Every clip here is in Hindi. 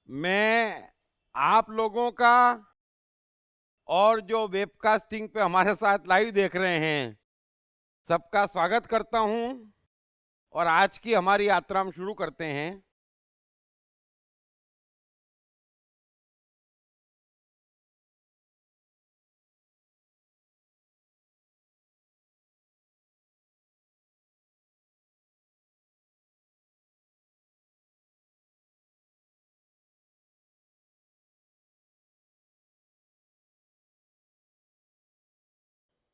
मैं आप लोगों का और जो वेबकास्टिंग पे हमारे साथ लाइव देख रहे हैं सबका स्वागत करता हूं और आज की हमारी यात्रा हम शुरू करते हैं।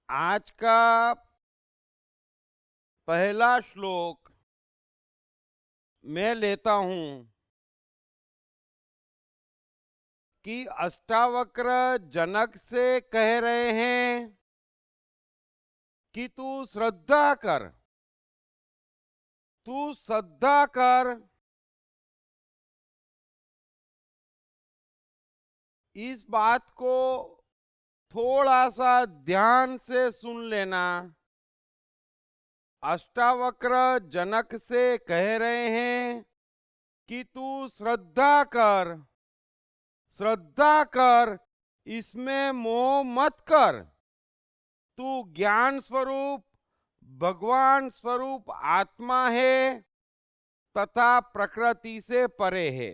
आज का पहला श्लोक मैं लेता हूं कि अष्टावक्र जनक से कह रहे हैं कि तू श्रद्धा कर। इस बात को थोड़ा सा ध्यान से सुन लेना। अष्टावक्र जनक से कह रहे हैं कि तू श्रद्धा कर, इसमें मोह मत कर। तू ज्ञान स्वरूप भगवान स्वरूप आत्मा है तथा प्रकृति से परे है।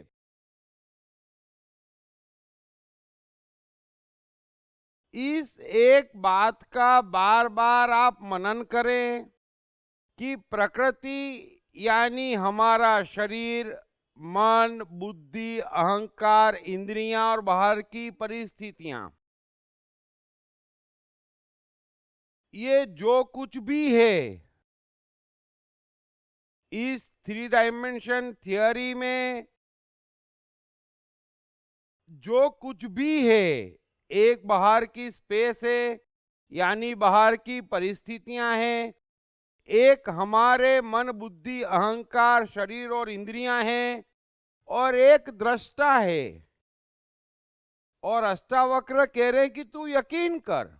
इस एक बात का बार बार आप मनन करें कि प्रकृति यानी हमारा शरीर, मन, बुद्धि, अहंकार, इंद्रियां और बाहर की परिस्थितियां, ये जो कुछ भी है इस 3 डायमेंशन थियोरी में, जो कुछ भी है एक बाहर की स्पेस है यानी बाहर की परिस्थितियां हैं, एक हमारे मन, बुद्धि, अहंकार, शरीर और इंद्रियां हैं और एक दृष्टा है। और अष्टावक्र कह रहे हैं कि तू यकीन कर,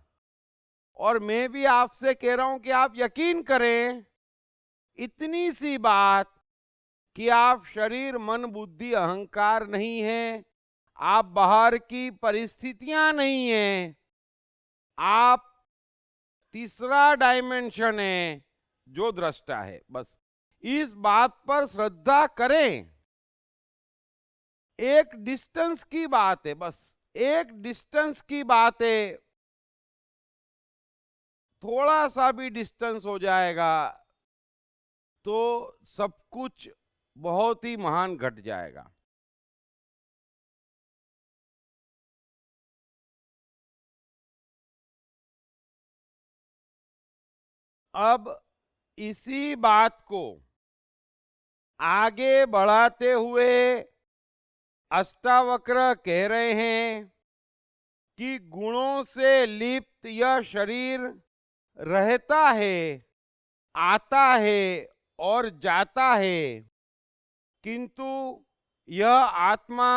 और मैं भी आपसे कह रहा हूं कि आप यकीन करें। इतनी सी बात कि आप शरीर, मन, बुद्धि, अहंकार नहीं है, आप बाहर की परिस्थितियां नहीं हैं, आप तीसरा डायमेंशन है जो दृष्टा है। बस इस बात पर श्रद्धा करें। एक डिस्टेंस की बात है, बस एक डिस्टेंस की बात है। थोड़ा सा भी डिस्टेंस हो जाएगा तो सब कुछ बहुत ही महान घट जाएगा। अब इसी बात को आगे बढ़ाते हुए अष्टावक्र कह रहे हैं कि गुणों से लिप्त यह शरीर रहता है, आता है और जाता है, किंतु यह आत्मा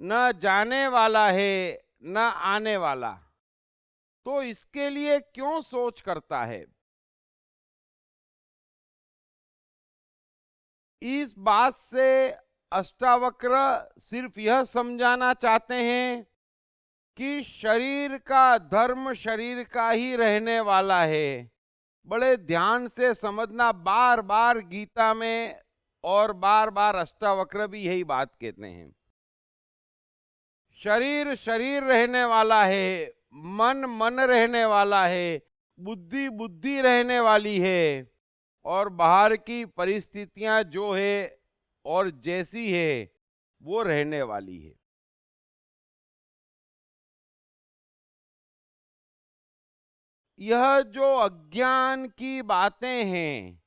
न जाने वाला है न आने वाला, तो इसके लिए क्यों सोच करता है। इस बात से अष्टावक्र सिर्फ यह समझाना चाहते हैं कि शरीर का धर्म शरीर का ही रहने वाला है। बड़े ध्यान से समझना, बार बार गीता में और बार बार अष्टावक्र भी यही बात कहते हैं। शरीर शरीर रहने वाला है, मन मन रहने वाला है, बुद्धि बुद्धि रहने वाली है, और बाहर की परिस्थितियां जो है और जैसी है वो रहने वाली है। यह जो अज्ञान की बातें हैं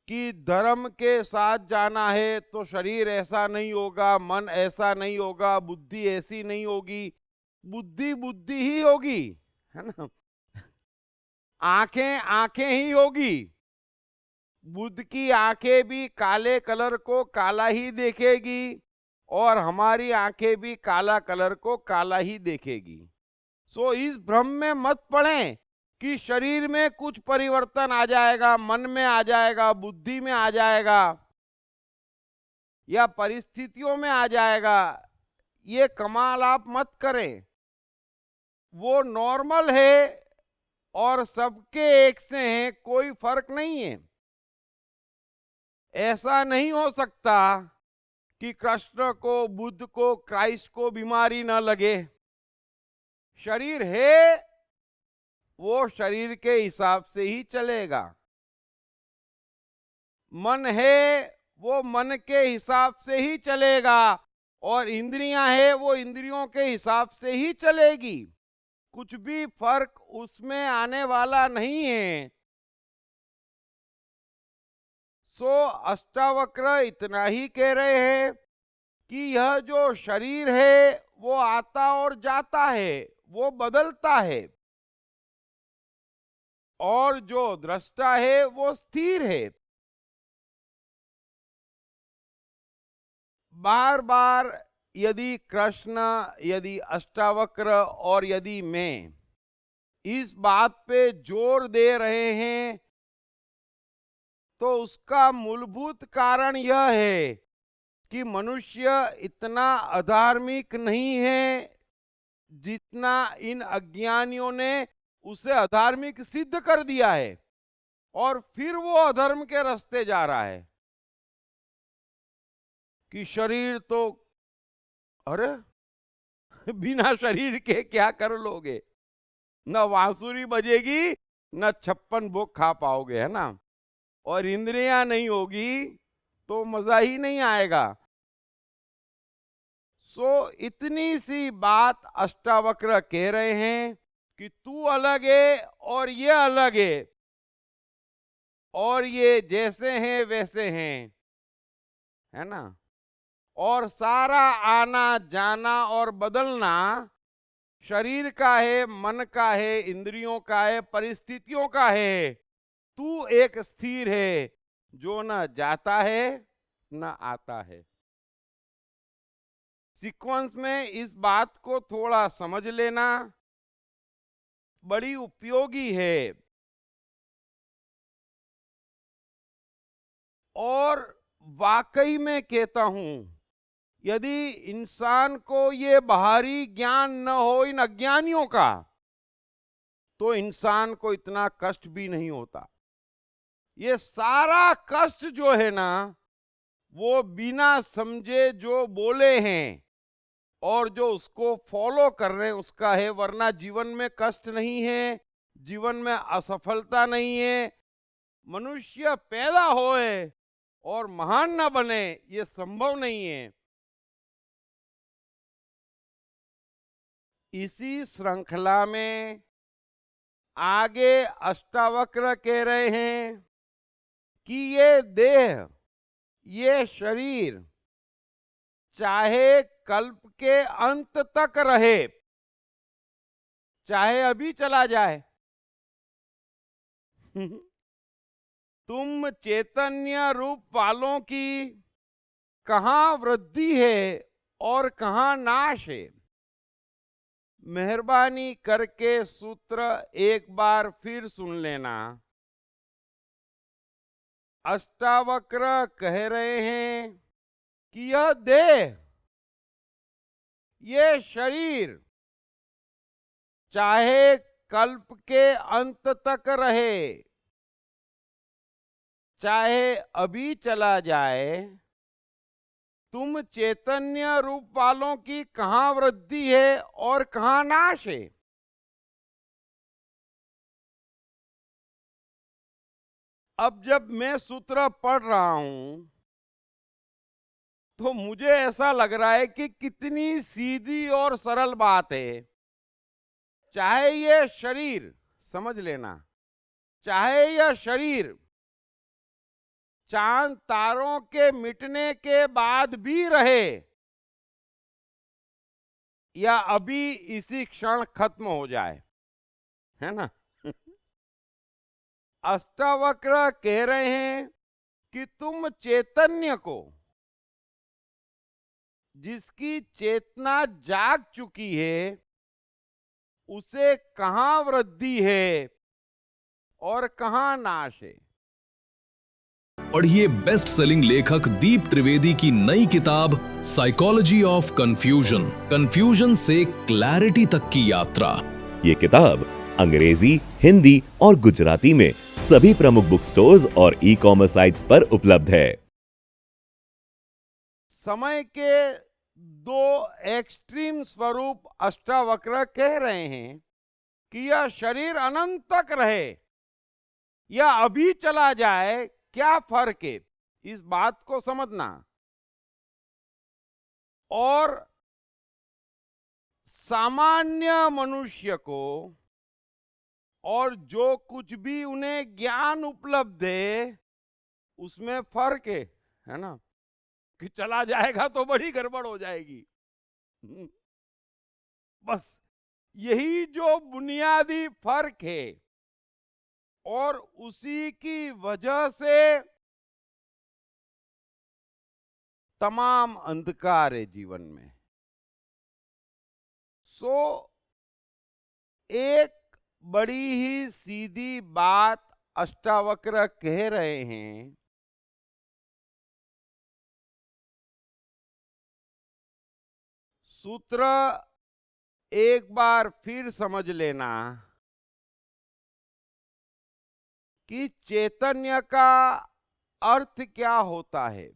कि धर्म के साथ जाना है तो शरीर ऐसा नहीं होगा, मन ऐसा नहीं होगा, बुद्धि ऐसी नहीं होगी, बुद्धि बुद्धि ही होगी, है ना। आंखें आंखें ही होगी। बुद्ध की आंखें भी काले कलर को काला ही देखेगी और हमारी आंखें भी काला कलर को काला ही देखेगी। सो इस भ्रम में मत पड़ें कि शरीर में कुछ परिवर्तन आ जाएगा, मन में आ जाएगा, बुद्धि में आ जाएगा। या परिस्थितियों में आ जाएगा, ये कमाल आप मत करें। वो नॉर्मल है और सबके एक से हैं, कोई फर्क नहीं है। ऐसा नहीं हो सकता कि कृष्ण को, बुद्ध को, क्राइस्ट को बीमारी न लगे। शरीर है, वो शरीर के हिसाब से ही चलेगा। मन है, वो मन के हिसाब से ही चलेगा। और इंद्रियां है, वो इंद्रियों के हिसाब से ही चलेगी। कुछ भी फर्क उसमें आने वाला नहीं है। सो अष्टावक्र इतना ही कह रहे हैं कि यह जो शरीर है वो आता और जाता है, वो बदलता है, और जो दृष्टा है वो स्थिर है। बार बार यदि कृष्ण, यदि अष्टावक्र और यदि मैं इस बात पे जोर दे रहे हैं तो उसका मूलभूत कारण यह है कि मनुष्य इतना अधार्मिक नहीं है जितना इन अज्ञानियों ने उसे अधार्मिक सिद्ध कर दिया है, और फिर वो अधर्म के रास्ते जा रहा है कि शरीर तो, अरे बिना शरीर के क्या कर लोगे, न बांसुरी बजेगी न 56 भोग खा पाओगे, है ना। और इंद्रियां नहीं होगी तो मजा ही नहीं आएगा। सो इतनी सी बात अष्टावक्र कह रहे हैं कि तू अलग है और ये अलग है, और ये जैसे हैं वैसे हैं, है ना। और सारा आना जाना और बदलना शरीर का है, मन का है, इंद्रियों का है, परिस्थितियों का है। तू एक स्थिर है जो न जाता है न आता है। सीक्वेंस में इस बात को थोड़ा समझ लेना बड़ी उपयोगी है। और वाकई में कहता हूं, यदि इंसान को ये बाहरी ज्ञान न हो इन अज्ञानियों का, तो इंसान को इतना कष्ट भी नहीं होता। ये सारा कष्ट जो है ना, वो बिना समझे जो बोले हैं और जो उसको फॉलो कर रहे हैं उसका है। वरना जीवन में कष्ट नहीं है, जीवन में असफलता नहीं है। मनुष्य पैदा होए और महान न बने, ये संभव नहीं है। इसी श्रृंखला में आगे अष्टावक्र कह रहे हैं कि ये देह, ये शरीर चाहे कल्प के अंत तक रहे, चाहे अभी चला जाए तुम चैतन्य रूप वालों की कहां वृद्धि है और कहां नाश है। मेहरबानी करके सूत्र एक बार फिर सुन लेना। अष्टावक्र कह रहे हैं कि यह देह, ये शरीर चाहे कल्प के अंत तक रहे, चाहे अभी चला जाए, तुम चैतन्य रूप वालों की कहां वृद्धि है और कहां नाश है। अब जब मैं सूत्र पढ़ रहा हूं तो मुझे ऐसा लग रहा है कि कितनी सीधी और सरल बात है। चाहे ये शरीर, समझ लेना, चाहे यह शरीर चांद तारों के मिटने के बाद भी रहे या अभी इसी क्षण खत्म हो जाए, है ना अष्टावक्र कह रहे हैं कि तुम चैतन्य को, जिसकी चेतना जाग चुकी है, उसे कहां वृद्धि है और कहां नाश है। पढ़िए बेस्ट सेलिंग लेखक दीप त्रिवेदी की नई किताब साइकोलॉजी ऑफ कंफ्यूजन, कंफ्यूजन से क्लैरिटी तक की यात्रा। ये किताब अंग्रेजी, हिंदी और गुजराती में सभी प्रमुख बुक स्टोर्स और ई-कॉमर्स साइट्स पर उपलब्ध है। समय के दो एक्सट्रीम स्वरूप अष्टावक्र कह रहे हैं कि यह शरीर अनंत तक रहे या अभी चला जाए, क्या फर्क है, इस बात को समझना। और सामान्य मनुष्य को और जो कुछ भी उन्हें ज्ञान उपलब्ध है उसमें फर्क है ना, कि चला जाएगा तो बड़ी गड़बड़ हो जाएगी। बस यही जो बुनियादी फर्क है, और उसी की वजह से तमाम अंधकार है जीवन में। एक बड़ी ही सीधी बात अष्टावक्र कह रहे हैं, सूत्र एक बार फिर समझ लेना कि चैतन्य का अर्थ क्या होता है।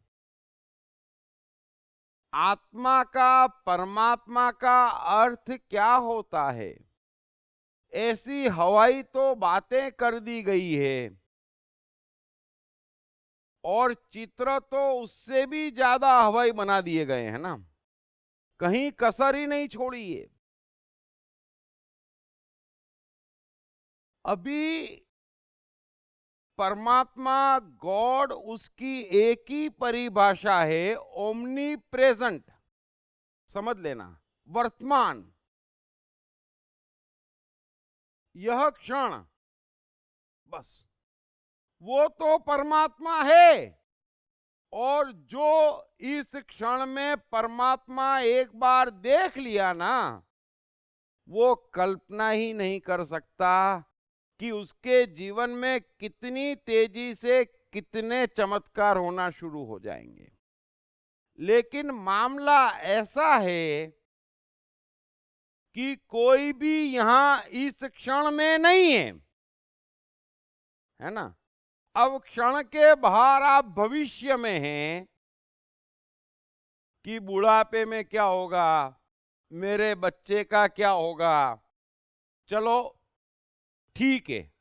आत्मा का, परमात्मा का अर्थ क्या होता है। ऐसी हवाई तो बातें कर दी गई है, और चित्र तो उससे भी ज्यादा हवाई बना दिए गए हैं ना, कहीं कसर ही नहीं छोड़ी है। अभी परमात्मा, गॉड, उसकी एक ही परिभाषा है, ओमनी प्रेजेंट। समझ लेना, वर्तमान, यह क्षण, बस वो तो परमात्मा है। और जो इस क्षण में परमात्मा एक बार देख लिया ना, वो कल्पना ही नहीं कर सकता कि उसके जीवन में कितनी तेजी से कितने चमत्कार होना शुरू हो जाएंगे। लेकिन मामला ऐसा है कि कोई भी यहां इस क्षण में नहीं है ना। अब क्षण के बाहर आप भविष्य में हैं कि बुढ़ापे में क्या होगा, मेरे बच्चे का क्या होगा। चलो ठीक है,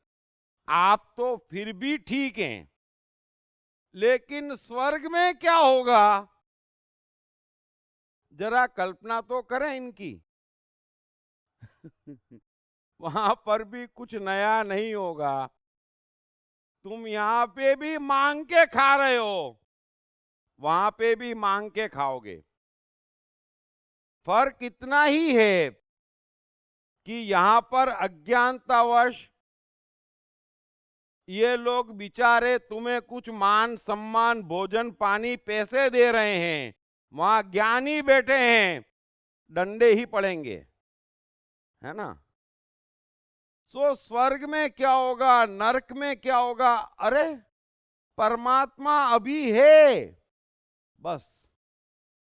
आप तो फिर भी ठीक हैं, लेकिन स्वर्ग में क्या होगा, जरा कल्पना तो करें इनकी। वहां पर भी कुछ नया नहीं होगा। तुम यहां पे भी मांग के खा रहे हो, वहां पे भी मांग के खाओगे। फर्क इतना ही है कि यहां पर अज्ञानतावश ये लोग बेचारे तुम्हें कुछ मान सम्मान, भोजन, पानी, पैसे दे रहे हैं, वहां ज्ञानी बैठे हैं, डंडे ही पड़ेंगे, है ना। स्वर्ग में क्या होगा, नरक में क्या होगा, अरे परमात्मा अभी है। बस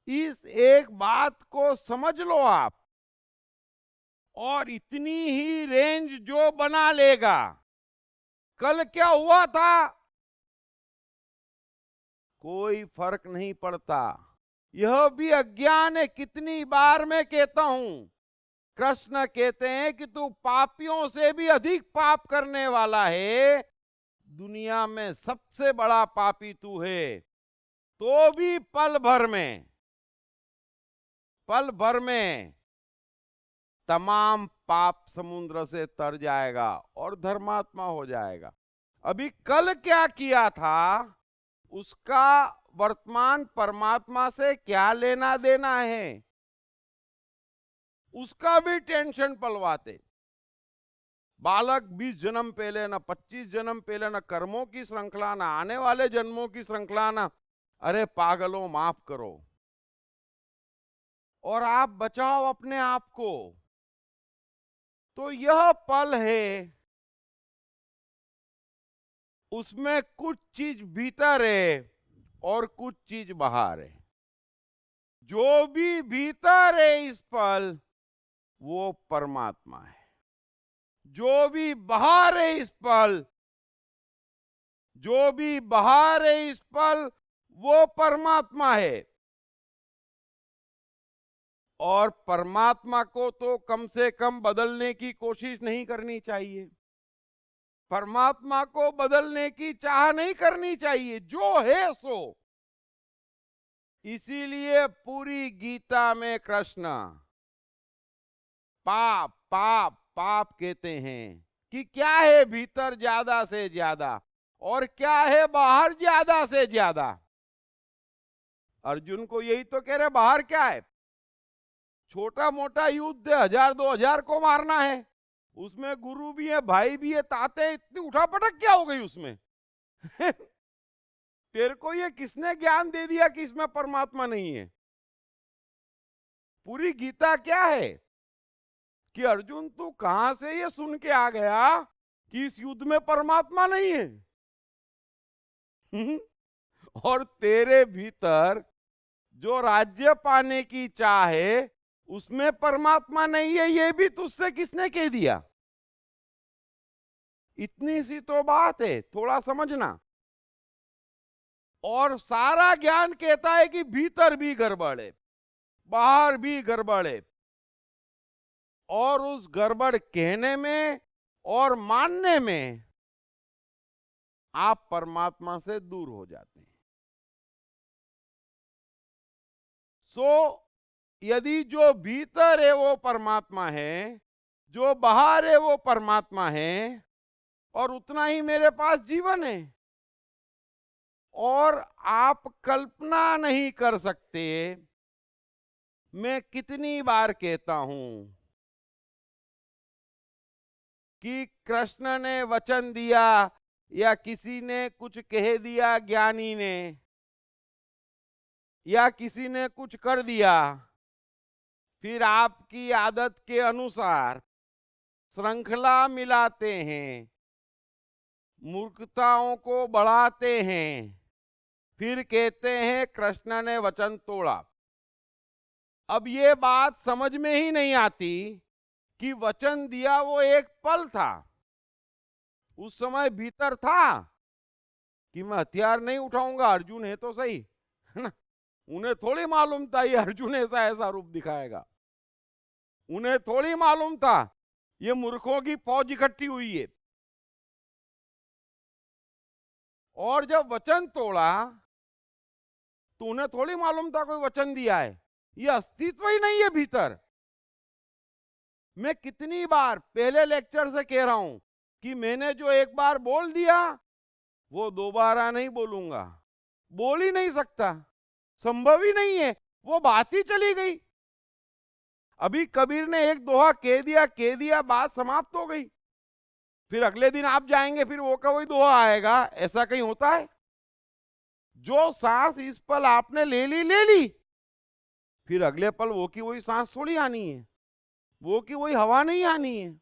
इस एक बात को समझ लो आप, और इतनी ही रेंज जो बना लेगा। कल क्या हुआ था कोई फर्क नहीं पड़ता। यह भी अज्ञान है, कितनी बार मैं कहता हूं। कृष्ण कहते हैं कि तू पापियों से भी अधिक पाप करने वाला है, दुनिया में सबसे बड़ा पापी तू है। तो भी पल भर में तमाम पाप समुद्र से तर जाएगा और धर्मात्मा हो जाएगा। अभी कल क्या किया था उसका वर्तमान परमात्मा से क्या लेना देना है, उसका भी टेंशन पलवाते। बालक 20 जन्म पहले, न 25 जन्म पहले, न कर्मों की श्रृंखला, न आने वाले जन्मों की श्रृंखला, न अरे पागलों माफ करो, और आप बचाओ अपने आप को। तो यह पल है उसमें कुछ चीज भीतर है और कुछ चीज बाहर है। जो भी भीतर है इस पल वो परमात्मा है, जो भी बाहर है इस पल, जो भी बाहर है इस पल वो परमात्मा है। और परमात्मा को तो कम से कम बदलने की कोशिश नहीं करनी चाहिए, परमात्मा को बदलने की चाह नहीं करनी चाहिए, जो है सो। इसीलिए पूरी गीता में कृष्ण पाप पाप पाप कहते हैं कि क्या है भीतर ज्यादा से ज्यादा और क्या है बाहर ज्यादा से ज्यादा। अर्जुन को यही तो कह रहे, बाहर क्या है, छोटा मोटा युद्ध 1000-2000 को मारना है, उसमें गुरु भी है, भाई भी है, ताते, इतनी उठापटक क्या हो गई उसमें? तेरे को ये किसने ज्ञान दे दिया कि इसमें परमात्मा नहीं है? पूरी गीता क्या है कि अर्जुन तू कहां से ये सुन के आ गया कि इस युद्ध में परमात्मा नहीं है? और तेरे भीतर जो राज्य पाने की चाह है उसमें परमात्मा नहीं है, ये भी तुझसे किसने कह दिया? इतनी सी तो बात है, थोड़ा समझना। और सारा ज्ञान कहता है कि भीतर भी गड़बड़ है, बाहर भी गड़बड़ है, और उस गड़बड़ कहने में और मानने में आप परमात्मा से दूर हो जाते हैं। सो यदि जो भीतर है वो परमात्मा है, जो बाहर है वो परमात्मा है, और उतना ही मेरे पास जीवन है, और आप कल्पना नहीं कर सकते, मैं कितनी बार कहता हूं कि कृष्ण ने वचन दिया या किसी ने कुछ कह दिया, ज्ञानी ने या किसी ने कुछ कर दिया, फिर आपकी आदत के अनुसार श्रृंखला मिलाते हैं, मूर्खताओं को बढ़ाते हैं, फिर कहते हैं कृष्ण ने वचन तोड़ा। अब ये बात समझ में ही नहीं आती कि वचन दिया वो एक पल था, उस समय भीतर था कि मैं हथियार नहीं उठाऊंगा, अर्जुन है तो सही, है ना? उन्हें थोड़ी मालूम था ये अर्जुन ऐसा ऐसा रूप दिखाएगा, उन्हें थोड़ी मालूम था ये मूर्खों की फौज इकट्ठी हुई है। और जब वचन तोड़ा तो उन्हें थोड़ी मालूम था कोई वचन दिया है, ये अस्तित्व ही नहीं है भीतर। मैं कितनी बार पहले लेक्चर से कह रहा हूं कि मैंने जो एक बार बोल दिया वो दोबारा नहीं बोलूंगा, बोल ही नहीं सकता, संभव ही नहीं है, वो बात ही चली गई। अभी कबीर ने एक दोहा कह दिया, बात समाप्त हो गई। फिर अगले दिन आप जाएंगे, फिर वो का वही दोहा आएगा, ऐसा कहीं होता है? जो सांस इस पल आपने ले ली, फिर अगले पल वो की वही सांस थोड़ी आनी है, वो की वही हवा नहीं आनी है।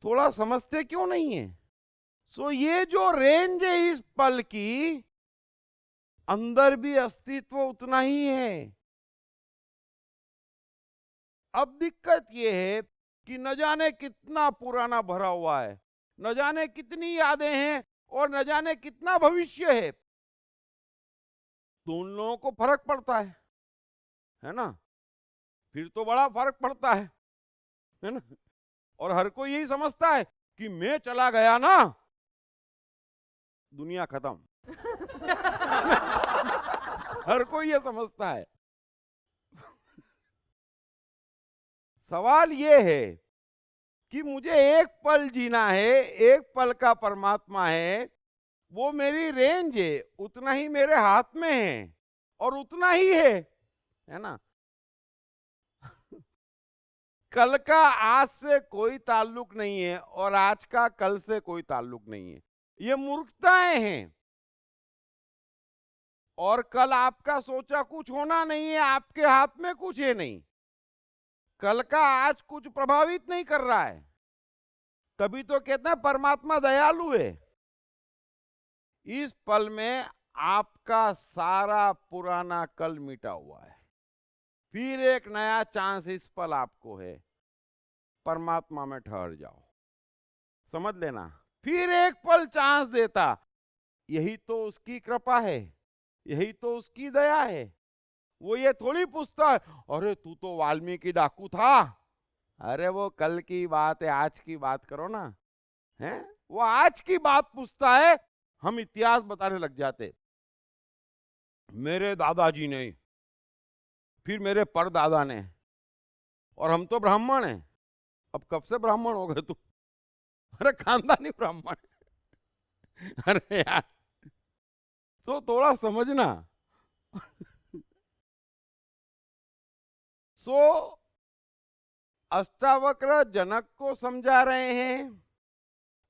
थोड़ा समझते क्यों नहीं है? सो ये जो रेंज है इस पल की, अंदर भी अस्तित्व उतना ही है। अब दिक्कत ये है कि न जाने कितना पुराना भरा हुआ है, न जाने कितनी यादें हैं और न जाने कितना भविष्य है, तो उन लोगों को फर्क पड़ता है ना? फिर तो बड़ा फर्क पड़ता है ना? और हर कोई यही समझता है कि मैं चला गया ना, दुनिया खत्म। हर कोई ये समझता है। सवाल ये है कि मुझे एक पल जीना है, एक पल का परमात्मा है, वो मेरी रेंज है, उतना ही मेरे हाथ में है और उतना ही है ना? कल का आज से कोई ताल्लुक नहीं है और आज का कल से कोई ताल्लुक नहीं है, ये मूर्खताएं हैं। और कल आपका सोचा कुछ होना नहीं है, आपके हाथ में कुछ है नहीं, कल का आज कुछ प्रभावित नहीं कर रहा है, तभी तो कहते हैं परमात्मा दयालु है। इस पल में आपका सारा पुराना कल मिटा हुआ है, फिर एक नया चांस इस पल आपको है। परमात्मा में ठहर जाओ, समझ लेना, फिर एक पल चांस देता। यही तो उसकी कृपा है, यही तो उसकी दया है। वो ये थोड़ी पूछता है अरे तू तो वाल्मीकि डाकू था, अरे वो कल की बात है, आज की बात करो ना। हैं, वो आज की बात पूछता है। हम इतिहास बताने लग जाते, मेरे दादाजी ने, फिर मेरे परदादा ने, और हम तो ब्राह्मण हैं। अब कब से ब्राह्मण हो गए तू? अरे खानदानी ब्राह्मण। अरे यार, तो थोड़ा समझना। सो अष्टावक्र जनक को समझा रहे हैं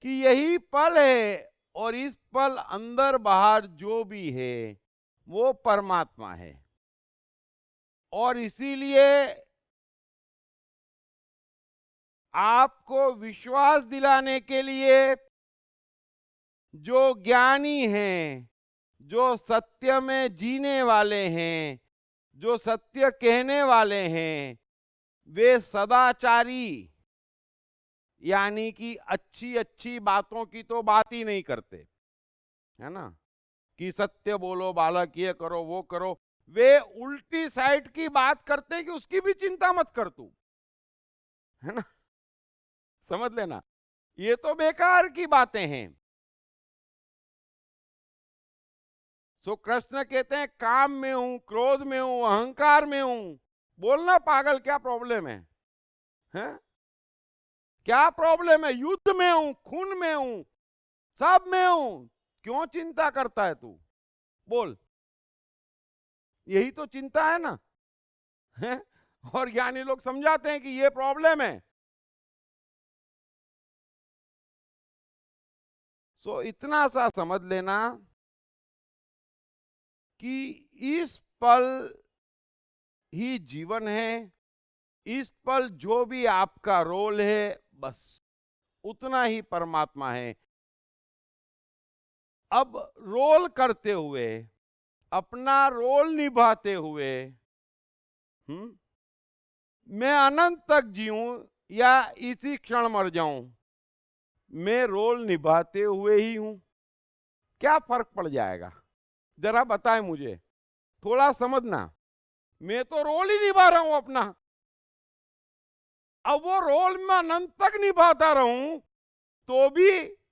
कि यही पल है, और इस पल अंदर बाहर जो भी है वो परमात्मा है। और इसीलिए आपको विश्वास दिलाने के लिए जो ज्ञानी हैं, जो सत्य में जीने वाले हैं, जो सत्य कहने वाले हैं, वे सदाचारी, यानी कि अच्छी अच्छी बातों की तो बात ही नहीं करते, है ना, कि सत्य बोलो बालक, ये करो वो करो। वे उल्टी साइड की बात करते कि उसकी भी चिंता मत कर तू, है ना, समझ लेना, ये तो बेकार की बातें हैं। सो कृष्ण कहते हैं काम में हूं, क्रोध में हूं, अहंकार में हूं, बोलना पागल, क्या प्रॉब्लम है? हैं? क्या प्रॉब्लम है? युद्ध में हूं, खून में हूं, सब में हूं, क्यों चिंता करता है तू? बोल, यही तो चिंता है ना, है? और ज्ञानी लोग समझाते हैं कि ये प्रॉब्लम है। सो इतना सा समझ लेना कि इस पल ही जीवन है, इस पल जो भी आपका रोल है बस उतना ही परमात्मा है। अब रोल करते हुए, अपना रोल निभाते हुए, मैं अनंत तक जीऊं या इसी क्षण मर जाऊं, मैं रोल निभाते हुए ही हूं। क्या फर्क पड़ जाएगा? जरा बताएं मुझे, थोड़ा समझना। मैं तो रोल ही निभा रहा हूं अपना। अब वो रोल मैं अनंत तक निभाता रहूं तो भी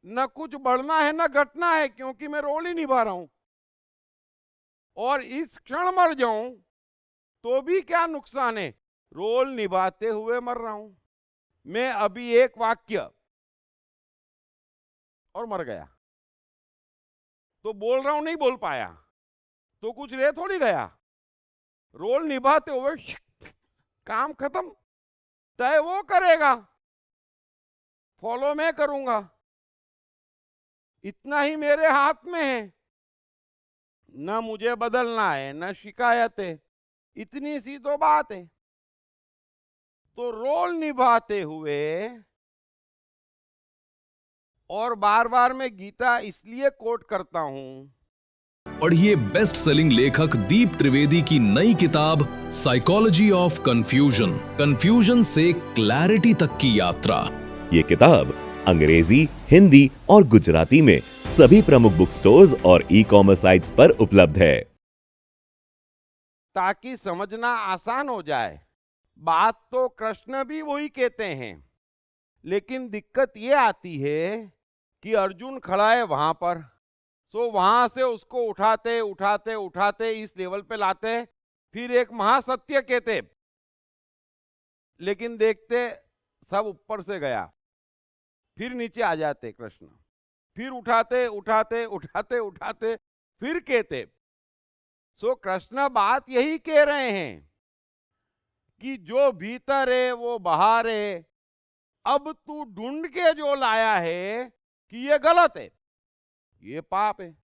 न कुछ बढ़ना है न घटना है, क्योंकि मैं रोल ही निभा रहा हूं। और इस क्षण मर जाऊं तो भी क्या नुकसान है? रोल निभाते हुए मर रहा हूं। मैं अभी एक वाक्य और मर गया, तो बोल रहा हूं नहीं बोल पाया, तो कुछ रह थोड़ी गया। रोल निभाते हुए काम खत्म, तय वो करेगा, फॉलो मैं करूंगा। इतना ही मेरे हाथ में है, न मुझे बदलना है न शिकायत है, इतनी सी तो बात है। तो रोल निभाते हुए, और बार बार मैं गीता इसलिए कोट करता हूं, पढ़िए बेस्ट सेलिंग लेखक दीप त्रिवेदी की नई किताब साइकोलॉजी ऑफ कंफ्यूजन, कंफ्यूजन से क्लैरिटी तक की यात्रा। ये किताब अंग्रेजी, हिंदी और गुजराती में सभी प्रमुख बुक स्टोर्स और ई-कॉमर्स साइट्स पर उपलब्ध है, ताकि समझना आसान हो जाए। बात तो कृष्ण भी वही कहते हैं, लेकिन दिक्कत ये आती है कि अर्जुन खड़ा है वहां पर, सो वहां से उसको उठाते उठाते उठाते इस लेवल पे लाते, फिर एक महासत्य कहते, लेकिन देखते सब ऊपर से गया, फिर नीचे आ जाते कृष्ण, फिर उठाते उठाते उठाते उठाते फिर कहते। सो कृष्ण बात यही कह रहे हैं कि जो भीतर है वो बाहर है। अब तू ढूंढ के जो लाया है कि ये गलत है, ये पाप है,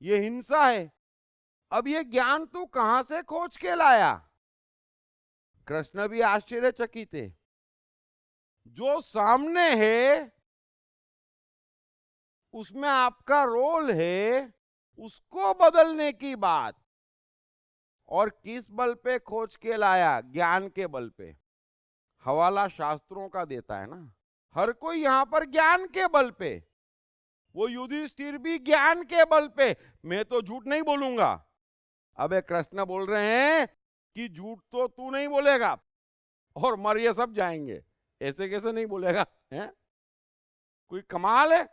ये हिंसा है, अब ये ज्ञान तू कहां से खोज के लाया? कृष्ण भी आश्चर्यचकित है। जो सामने है उसमें आपका रोल है उसको बदलने की बात। और किस बल पे खोज के लाया? ज्ञान के बल पे। हवाला शास्त्रों का देता है ना, हर कोई यहां पर ज्ञान के बल पे। वो युधिष्ठिर भी ज्ञान के बल पे। मैं तो झूठ नहीं बोलूंगा। अबे कृष्ण बोल रहे हैं कि झूठ तो तू नहीं बोलेगा और मर ये सब जाएंगे। ऐसे कैसे नहीं बोलेगा? हैं? कोई कमाल है?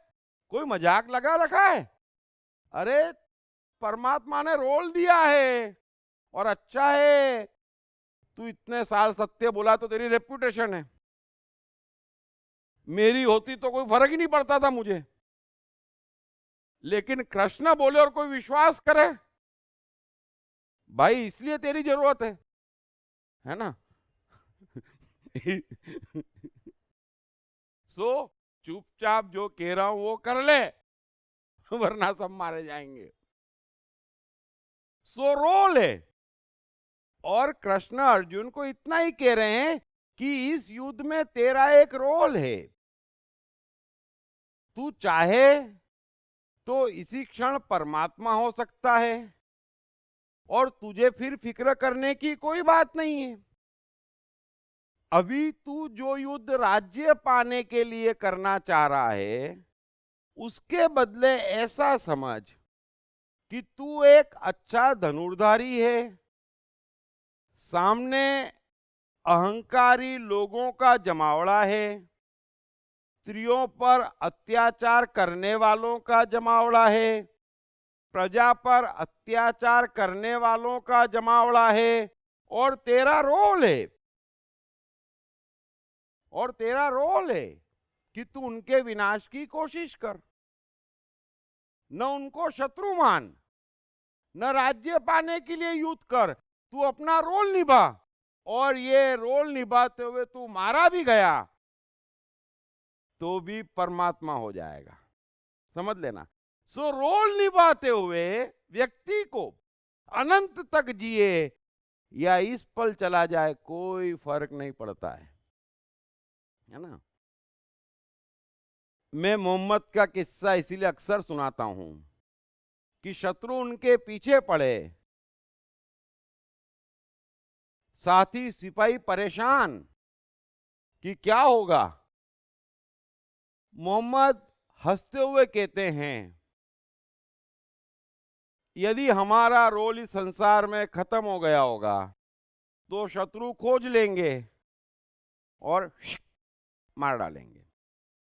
कोई मजाक लगा रखा है? अरे परमात्मा ने रोल दिया है और अच्छा है तू इतने साल सत्य बोला तो तेरी रेपुटेशन है। मेरी होती तो कोई फर्क ही नहीं पड़ता था मुझे, लेकिन कृष्ण बोले और कोई विश्वास करे भाई, इसलिए तेरी जरूरत है ना? सो चुपचाप जो कह रहा हूं वो कर ले, वरना सब मारे जाएंगे। सो रोल है। और कृष्ण अर्जुन को इतना ही कह रहे हैं कि इस युद्ध में तेरा एक रोल है। तू चाहे तो इसी क्षण परमात्मा हो सकता है और तुझे फिर फिक्र करने की कोई बात नहीं है। अभी तू जो युद्ध राज्य पाने के लिए करना चाह रहा है, उसके बदले ऐसा समझ कि तू एक अच्छा धनुर्धारी है। सामने अहंकारी लोगों का जमावड़ा है, स्त्रियों पर अत्याचार करने वालों का जमावड़ा है, प्रजा पर अत्याचार करने वालों का जमावड़ा है। और तेरा रोल है, और तेरा रोल है कि तू उनके विनाश की कोशिश कर। न उनको शत्रु मान, न राज्य पाने के लिए युद्ध कर, तू अपना रोल निभा। और ये रोल निभाते हुए तू मारा भी गया तो भी परमात्मा हो जाएगा, समझ लेना। सो रोल निभाते हुए व्यक्ति को अनंत तक जिए या इस पल चला जाए कोई फर्क नहीं पड़ता है ना? मैं मोहम्मद का किस्सा इसीलिए अक्सर सुनाता हूं कि शत्रु उनके पीछे पड़े, साथी सिपाही परेशान कि क्या होगा। मोहम्मद हंसते हुए कहते हैं, यदि हमारा रोल इस संसार में खत्म हो गया होगा तो शत्रु खोज लेंगे और मार डालेंगे।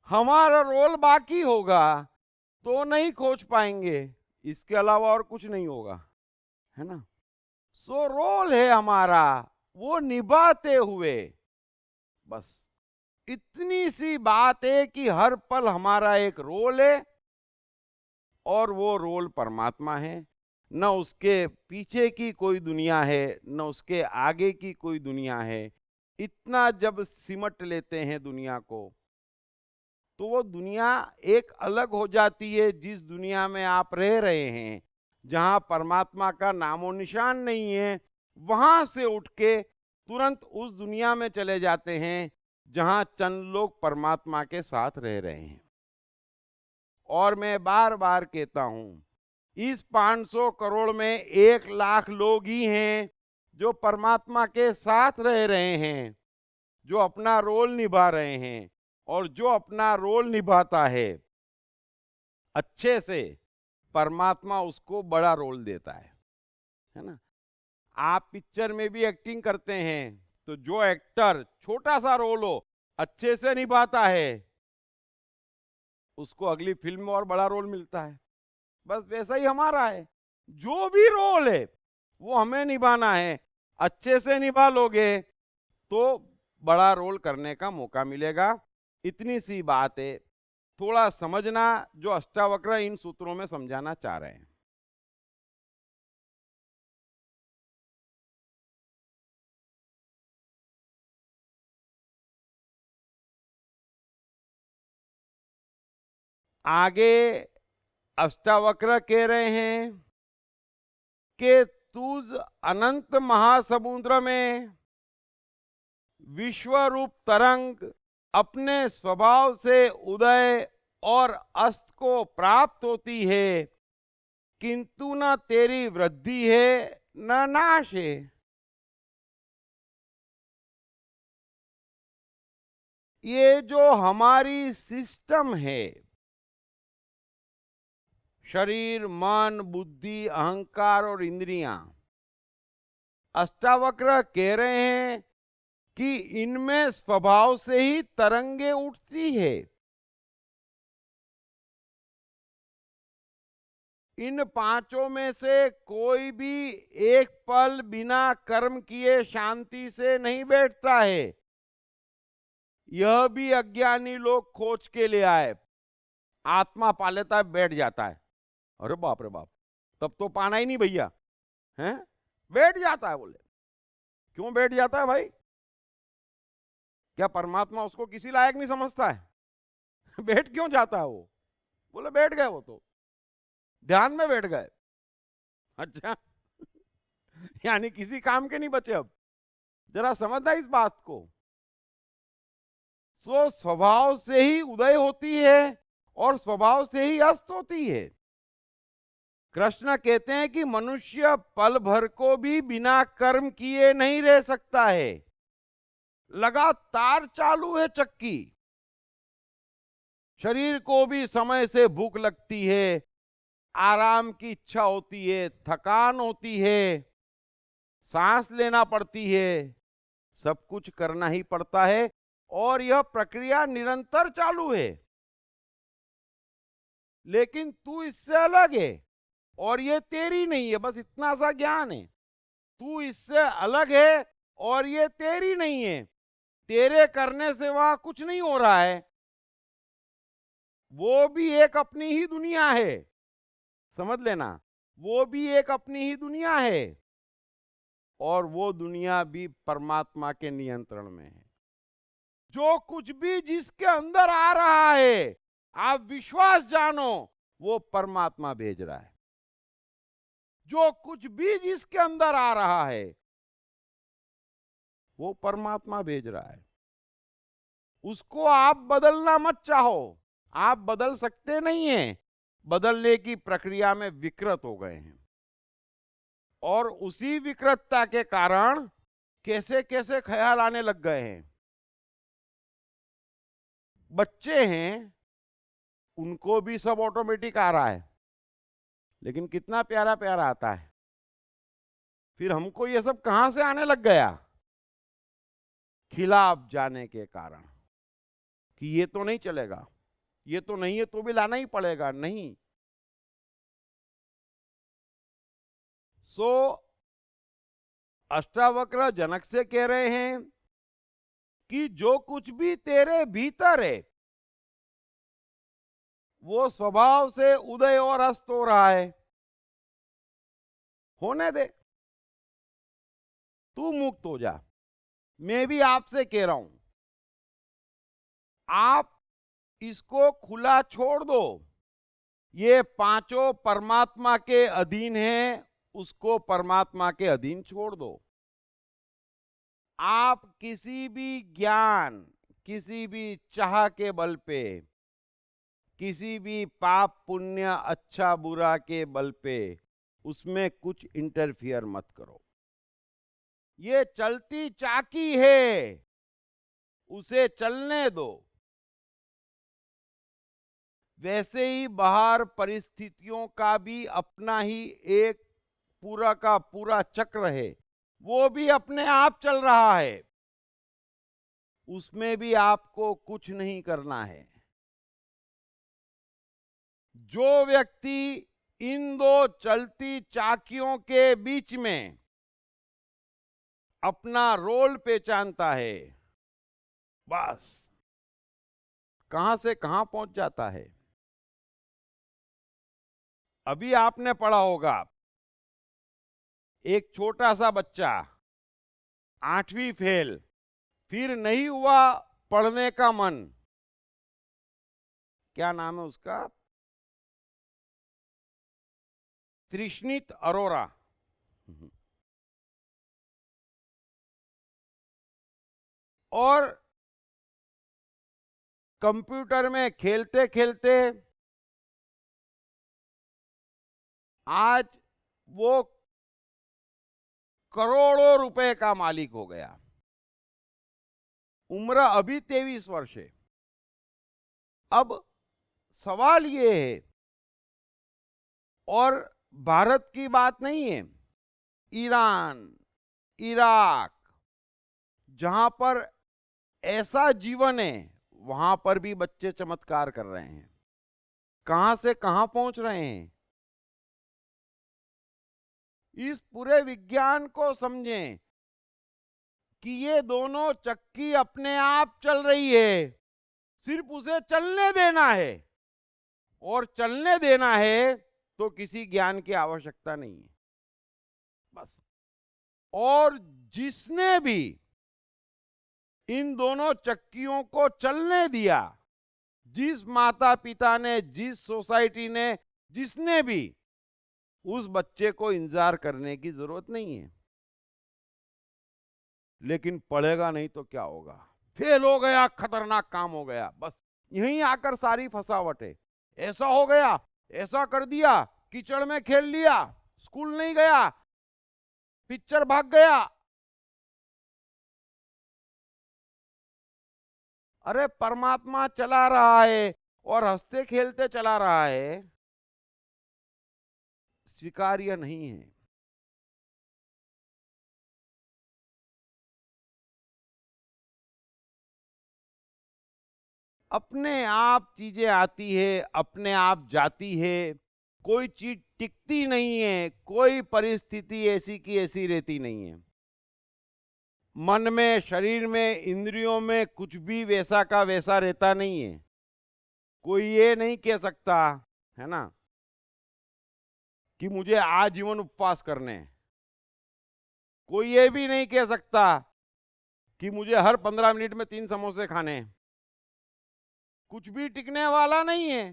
हमारा रोल बाकी होगा तो नहीं खोज पाएंगे, इसके अलावा और कुछ नहीं होगा, है ना? सो रोल है हमारा, वो निभाते हुए बस इतनी सी बात है कि हर पल हमारा एक रोल है और वो रोल परमात्मा है। न उसके पीछे की कोई दुनिया है, न उसके आगे की कोई दुनिया है। इतना जब सिमट लेते हैं दुनिया को तो वो दुनिया एक अलग हो जाती है। जिस दुनिया में आप रह रहे हैं, जहां परमात्मा का नामो निशान नहीं है, वहां से उठ के तुरंत उस दुनिया में चले जाते हैं जहां चंद लोग परमात्मा के साथ रह रहे हैं। और मैं बार बार कहता हूं, इस 500 करोड़ में 1 लाख लोग ही हैं जो परमात्मा के साथ रह रहे हैं, जो अपना रोल निभा रहे हैं। और जो अपना रोल निभाता है अच्छे से, परमात्मा उसको बड़ा रोल देता है ना? आप पिक्चर में भी एक्टिंग करते हैं तो जो एक्टर छोटा सा रोल हो अच्छे से निभाता है, उसको अगली फिल्म में और बड़ा रोल मिलता है। बस वैसा ही हमारा है, जो भी रोल है वो हमें निभाना है। अच्छे से निभा लोगे तो बड़ा रोल करने का मौका मिलेगा। इतनी सी बात है, थोड़ा समझना जो अष्टावक्र इन सूत्रों में समझाना चाह रहे हैं। आगे अष्टावक्र कह रहे हैं कि तुझ अनंत महासमुद्र में विश्व रूप तरंग अपने स्वभाव से उदय और अस्त को प्राप्त होती है, किंतु न तेरी वृद्धि है न नाश है। ये जो हमारी सिस्टम है, शरीर, मन, बुद्धि, अहंकार और इंद्रियां, अष्टावक्र कह रहे हैं कि इनमें स्वभाव से ही तरंगे उठती है। इन पांचों में से कोई भी एक पल बिना कर्म किए शांति से नहीं बैठता है। यह भी अज्ञानी लोग खोज के ले आए। आत्मा पा लेता है, बैठ जाता है। अरे बाप रे बाप, तब तो पाना ही नहीं भैया, हैं? बैठ जाता है। बोले क्यों बैठ जाता है भाई? क्या परमात्मा उसको किसी लायक नहीं समझता है? बैठ क्यों जाता है वो? बोले बैठ गए, वो तो ध्यान में बैठ गए। अच्छा, यानी किसी काम के नहीं बचे अब। जरा समझना इस बात को। सो स्वभाव से ही उदय होती है और स्वभाव से ही अस्त होती है। कृष्ण कहते हैं कि मनुष्य पल भर को भी बिना कर्म किए नहीं रह सकता है। लगातार चालू है चक्की। शरीर को भी समय से भूख लगती है, आराम की इच्छा होती है, थकान होती है, सांस लेना पड़ती है, सब कुछ करना ही पड़ता है और यह प्रक्रिया निरंतर चालू है। लेकिन तू इससे अलग है और ये तेरी नहीं है। बस इतना सा ज्ञान है। तू इससे अलग है और ये तेरी नहीं है। तेरे करने से वहां कुछ नहीं हो रहा है। वो भी एक अपनी ही दुनिया है। समझ लेना, वो भी एक अपनी ही दुनिया है और वो दुनिया भी परमात्मा के नियंत्रण में है। जो कुछ भी जिसके अंदर आ रहा है, आप विश्वास जानो, वो परमात्मा भेज रहा है। जो कुछ भी जिसके अंदर आ रहा है, वो परमात्मा भेज रहा है। उसको आप बदलना मत चाहो। आप बदल सकते नहीं हैं। बदलने की प्रक्रिया में विकृत हो गए हैं और उसी विकृतता के कारण कैसे कैसे ख्याल आने लग गए हैं। बच्चे हैं, उनको भी सब ऑटोमेटिक आ रहा है, लेकिन कितना प्यारा प्यारा आता है। फिर हमको ये सब कहां से आने लग गया? खिलाफ जाने के कारण कि ये तो नहीं चलेगा, ये तो नहीं है, तो भी लाना ही पड़ेगा। नहीं। सो अष्टावक्र जनक से कह रहे हैं कि जो कुछ भी तेरे भीतर है, वो स्वभाव से उदय और अस्त हो रहा है। होने दे, तू मुक्त हो जा। मैं भी आपसे कह रहा हूं, आप इसको खुला छोड़ दो। ये पांचों परमात्मा के अधीन हैं, उसको परमात्मा के अधीन छोड़ दो। आप किसी भी ज्ञान, किसी भी चाह के बल पे, किसी भी पाप पुण्य अच्छा बुरा के बल पे उसमें कुछ इंटरफियर मत करो। ये चलती चाकी है, उसे चलने दो। वैसे ही बाहर परिस्थितियों का भी अपना ही एक पूरा का पूरा चक्र है, वो भी अपने आप चल रहा है। उसमें भी आपको कुछ नहीं करना है। जो व्यक्ति इन दो चलती चाकियों के बीच में अपना रोल पहचानता है, बस कहां से कहां पहुंच जाता है। अभी आपने पढ़ा होगा, एक छोटा सा बच्चा 8वीं फेल, फिर नहीं हुआ पढ़ने का मन। क्या नाम है उसका? तृष्णित अरोरा। और कंप्यूटर में खेलते खेलते आज वो करोड़ों रुपए का मालिक हो गया। उम्र अभी 23 वर्ष है। अब सवाल ये है, और भारत की बात नहीं है, ईरान, इराक, जहां पर ऐसा जीवन है वहां पर भी बच्चे चमत्कार कर रहे हैं। कहां से कहां पहुंच रहे हैं। इस पूरे विज्ञान को समझें कि ये दोनों चक्की अपने आप चल रही है, सिर्फ उसे चलने देना है, और चलने देना है तो किसी ज्ञान की आवश्यकता नहीं है, बस। और जिसने भी इन दोनों चक्कियों को चलने दिया, जिस माता पिता ने, जिस सोसाइटी ने, जिसने भी, उस बच्चे को इंतजार करने की जरूरत नहीं है। लेकिन पढ़ेगा नहीं तो क्या होगा, फेल हो गया, खतरनाक काम हो गया, बस यहीं आकर सारी फसावट है। ऐसा हो गया, ऐसा कर दिया, कीचड़ में खेल लिया, स्कूल नहीं गया, पिक्चर भाग गया। अरे परमात्मा चला रहा है और हंसते खेलते चला रहा है, स्वीकार्य नहीं है। अपने आप चीजें आती है, अपने आप जाती है, कोई चीज टिकती नहीं है, कोई परिस्थिति ऐसी की ऐसी रहती नहीं है। मन में, शरीर में, इंद्रियों में कुछ भी वैसा का वैसा रहता नहीं है। कोई ये नहीं कह सकता, है ना, कि मुझे आजीवन उपवास करने हैं। कोई ये भी नहीं कह सकता कि मुझे हर 15 मिनट में 3 समोसे खाने हैं। कुछ भी टिकने वाला नहीं है,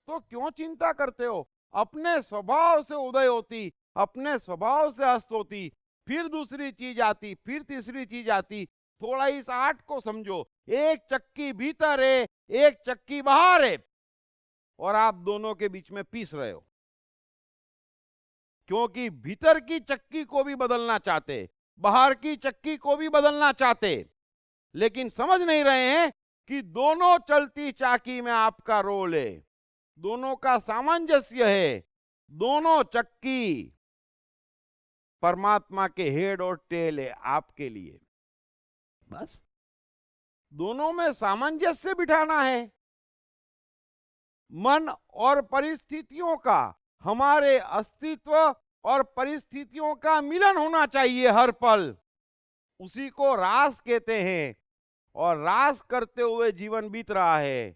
तो क्यों चिंता करते हो। अपने स्वभाव से उदय होती, अपने स्वभाव से अस्त होती, फिर दूसरी चीज आती, फिर तीसरी चीज आती। थोड़ा इस आर्ट को समझो, एक चक्की भीतर है, एक चक्की बाहर है, और आप दोनों के बीच में पीस रहे हो, क्योंकि भीतर की चक्की को भी बदलना चाहते, बाहर की चक्की को भी बदलना चाहते, लेकिन समझ नहीं रहे हैं कि दोनों चलती चाकी में आपका रोल है, दोनों का सामंजस्य है। दोनों चक्की परमात्मा के हेड और टेल है आपके लिए, बस दोनों में सामंजस्य बिठाना है। मन और परिस्थितियों का, हमारे अस्तित्व और परिस्थितियों का मिलन होना चाहिए हर पल। उसी को रास कहते हैं। और रास करते हुए जीवन बीत रहा है,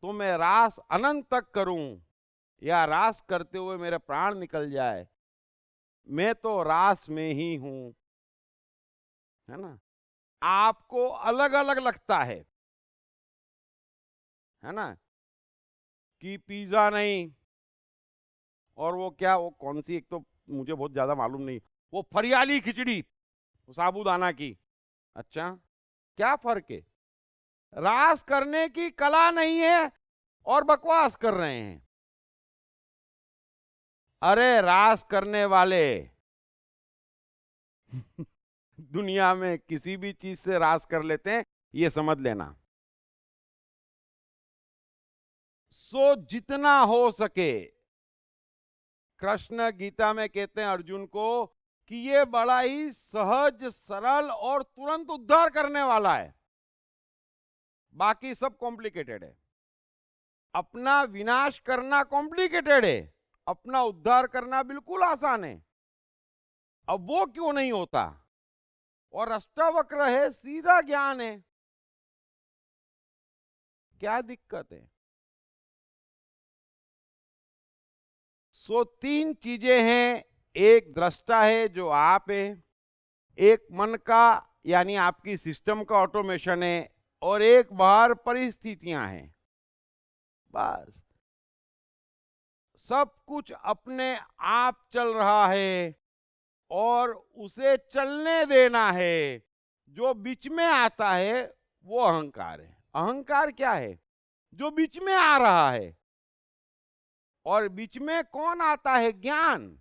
तो मैं रास अनंत तक करूं या रास करते हुए मेरे प्राण निकल जाए, मैं तो रास में ही हूं, है ना। आपको अलग अलग लगता है ना, कि पिज्जा नहीं, और वो क्या, वो कौन सी, एक तो मुझे बहुत ज्यादा मालूम नहीं, वो फरियाली खिचड़ी, वो साबूदाना की। अच्छा, क्या फर्क है। रास करने की कला नहीं है और बकवास कर रहे हैं। अरे रास करने वाले दुनिया में किसी भी चीज से रास कर लेते हैं, ये समझ लेना। सो जितना हो सके, कृष्ण गीता में कहते हैं अर्जुन को कि ये बड़ा ही सहज, सरल और तुरंत उद्धार करने वाला है, बाकी सब कॉम्प्लिकेटेड है। अपना विनाश करना कॉम्प्लिकेटेड है, अपना उद्धार करना बिल्कुल आसान है। अब वो क्यों नहीं होता। और अष्टावक्र है, सीधा ज्ञान है, क्या दिक्कत है। सो 3 चीजें हैं, एक दृष्टा है जो आप है, एक मन का यानी आपकी सिस्टम का ऑटोमेशन है, और एक बाहर परिस्थितियां हैं, बस। सब कुछ अपने आप चल रहा है और उसे चलने देना है। जो बीच में आता है वो अहंकार है। अहंकार क्या है। जो बीच में आ रहा है। और बीच में कौन आता है? ज्ञान।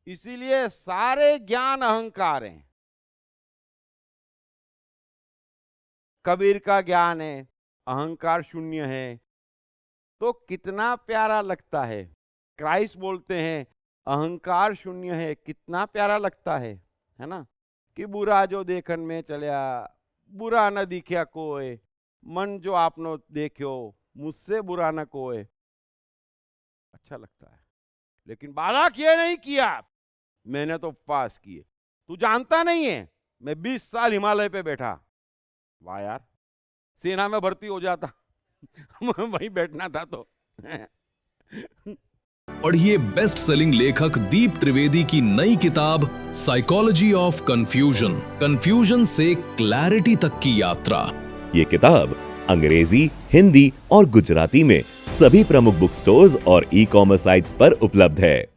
इसीलिए सारे ज्ञान अहंकार हैं। कबीर का ज्ञान है, अहंकार शून्य है। तो कितना प्यारा लगता है। क्राइस्ट बोलते हैं अहंकार शून्य है, कितना प्यारा लगता है ना। कि बुरा जो देखन में चलिया, बुरा न दिख्या कोय, मन जो आपनो देखो मुझसे बुरा न कोय। अच्छा लगता है। लेकिन बालक ये नहीं किया, मैंने तो पास किए। तू जानता नहीं है मैं 20 साल हिमालय पे बैठा। वाह यार, सेना में भर्ती हो जाता वहीं बैठना था तो। पढ़िए बेस्ट सेलिंग लेखक दीप त्रिवेदी की नई किताब साइकोलॉजी ऑफ कंफ्यूजन, कंफ्यूजन से क्लैरिटी तक की यात्रा। ये किताब अंग्रेजी, हिंदी और गुजराती में सभी प्रमुख बुक स्टोर्स और ई-कॉमर्स साइट्स पर उपलब्ध है।